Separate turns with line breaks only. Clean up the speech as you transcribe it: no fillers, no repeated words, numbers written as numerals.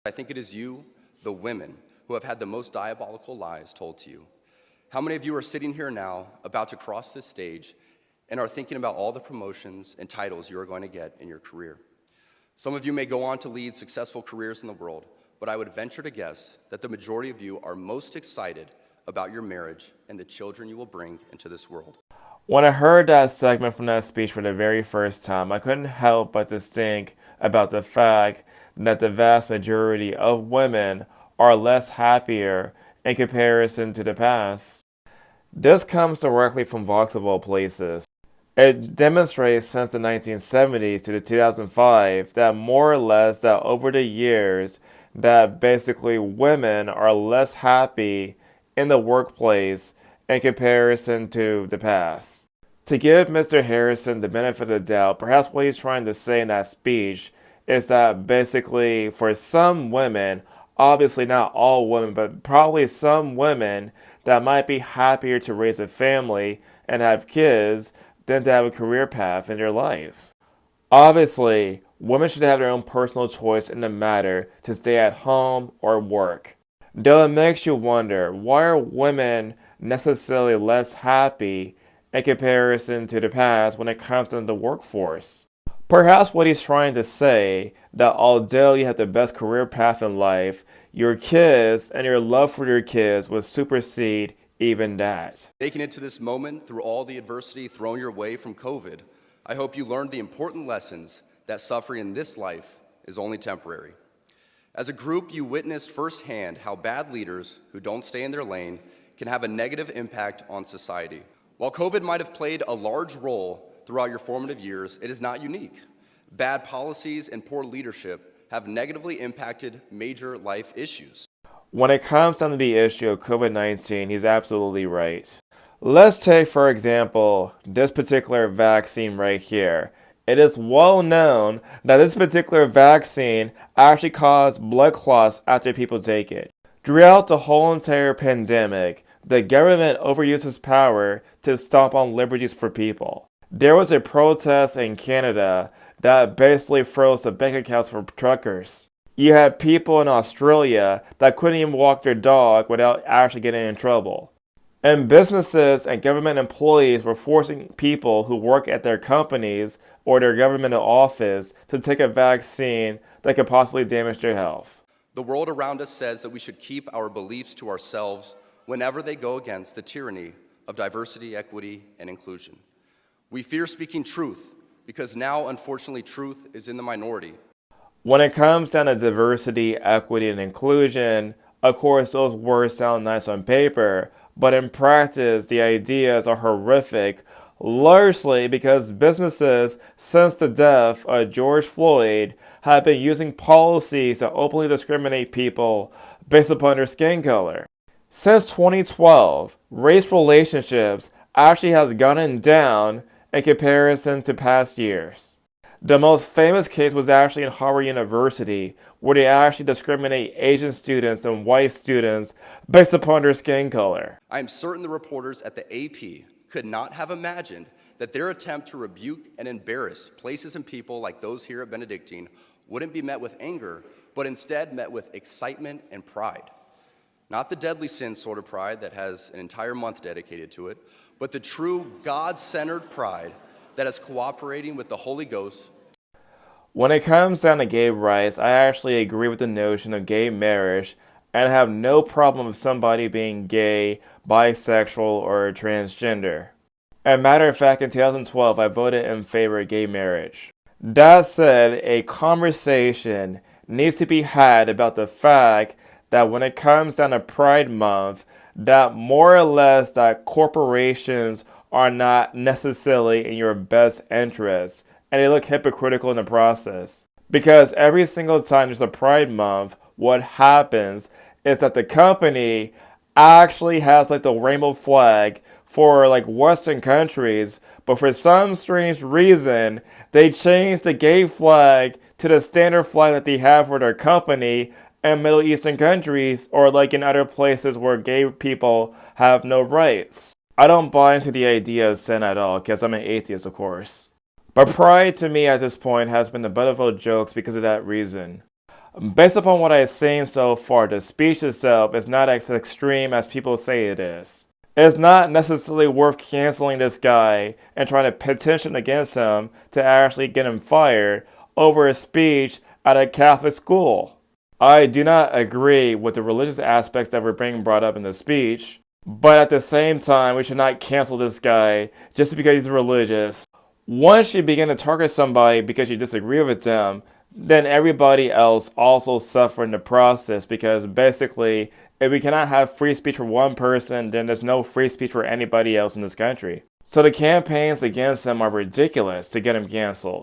I think it is you, the women, who have had the most diabolical lies told to you. How many of you are sitting here now, about to cross this stage, and are thinking about all the promotions and titles you are going to get in your career? Some of you may go on to lead successful careers in the world, but I would venture to guess that the majority of you are most excited about your marriage and the children you will bring into this world.
When I heard that segment from that speech for the very first time, I couldn't help but to think about the fact that the vast majority of women are less happier in comparison to the past. This comes directly from Vox of all places. It demonstrates since the 1970s to the 2005 that more or less that over the years that basically women are less happy in the workplace in comparison to the past. To give Mr. Harrison the benefit of the doubt, perhaps what he's trying to say in that speech is that basically for some women, obviously not all women, but probably some women that might be happier to raise a family and have kids than to have a career path in their life. Obviously, women should have their own personal choice in the matter to stay at home or work. Though it makes you wonder, why are women necessarily less happy in comparison to the past when it comes to the workforce? Perhaps what he's trying to say that although you have the best career path in life, your kids and your love for your kids will supersede even that.
Making it to this moment through all the adversity thrown your way from COVID, I hope you learned the important lessons that suffering in this life is only temporary. As a group, you witnessed firsthand how bad leaders who don't stay in their lane can have a negative impact on society. While COVID might have played a large role throughout your formative years, it is not unique. Bad policies and poor leadership have negatively impacted major life issues.
When it comes down to the issue of COVID-19, he's absolutely right. Let's take, for example, this particular vaccine right here. It is well known that this particular vaccine actually caused blood clots after people take it. Throughout the whole entire pandemic, the government overused its power to stomp on liberties for people. There was a protest in Canada that basically froze the bank accounts for truckers. You had people in Australia that couldn't even walk their dog without actually getting in trouble. And businesses and government employees were forcing people who work at their companies or their governmental office to take a vaccine that could possibly damage their health.
The world around us says that we should keep our beliefs to ourselves whenever they go against the tyranny of diversity, equity, and inclusion. We fear speaking truth because now, unfortunately, truth is in the minority.
When it comes down to diversity, equity, and inclusion, of course, those words sound nice on paper, but in practice, the ideas are horrific, largely because businesses, since the death of George Floyd, have been using policies to openly discriminate people based upon their skin color. Since 2012, race relationships actually has gotten down in comparison to past years. The most famous case was actually in Harvard University, where they actually discriminate Asian students and white students based upon their skin color.
I am certain the reporters at the AP could not have imagined that their attempt to rebuke and embarrass places and people like those here at Benedictine wouldn't be met with anger, but instead met with excitement and pride. Not the deadly sin sort of pride that has an entire month dedicated to it, but the true God-centered pride that is cooperating with the Holy Ghost.
When it comes down to gay rights, I actually agree with the notion of gay marriage and have no problem with somebody being gay, bisexual, or transgender. As a matter of fact, in 2012, I voted in favor of gay marriage. That said, a conversation needs to be had about the fact that when it comes down to Pride Month, that more or less that corporations are not necessarily in your best interest, and they look hypocritical in the process. Because every single time there's a Pride Month, what happens is that the company actually has like the rainbow flag for like Western countries, but for some strange reason, they changed the gay flag to the standard flag that they have for their company in Middle Eastern countries or like in other places where gay people have no rights. I don't buy into the idea of sin at all because I'm an atheist, of course. But pride to me at this point has been the butt of all jokes because of that reason. Based upon what I've seen so far, the speech itself is not as extreme as people say it is. It's not necessarily worth canceling this guy and trying to petition against him to actually get him fired over a speech at a Catholic school. I do not agree with the religious aspects that were being brought up in the speech, but at the same time, we should not cancel this guy just because he's religious. Once you begin to target somebody because you disagree with them, then everybody else also suffer in the process, because basically, if we cannot have free speech for one person, then there's no free speech for anybody else in this country. So the campaigns against him are ridiculous to get him canceled.